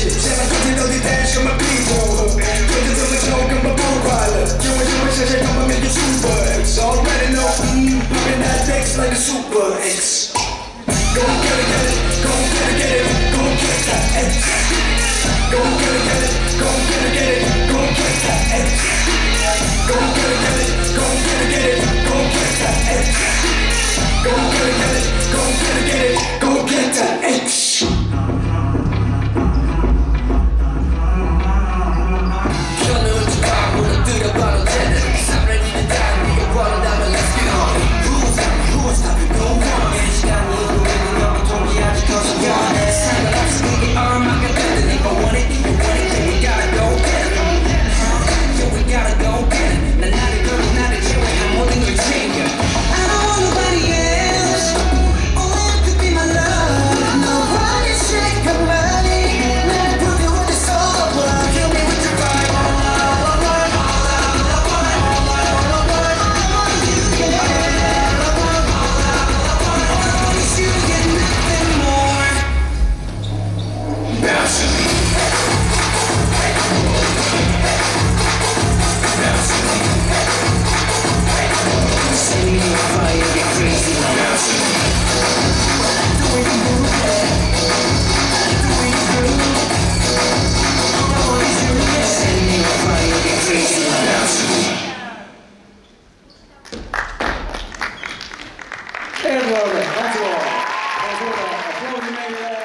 제발 끝이 어디 대셔만 비고 던져서 조금만 보관을 영원히 샤샤 come make it super so already know popping that X like a super X go get it go get it go get that X go get it go get it go get that X go get it go get it go get that X go get it go get it go get that X E allora, applaudi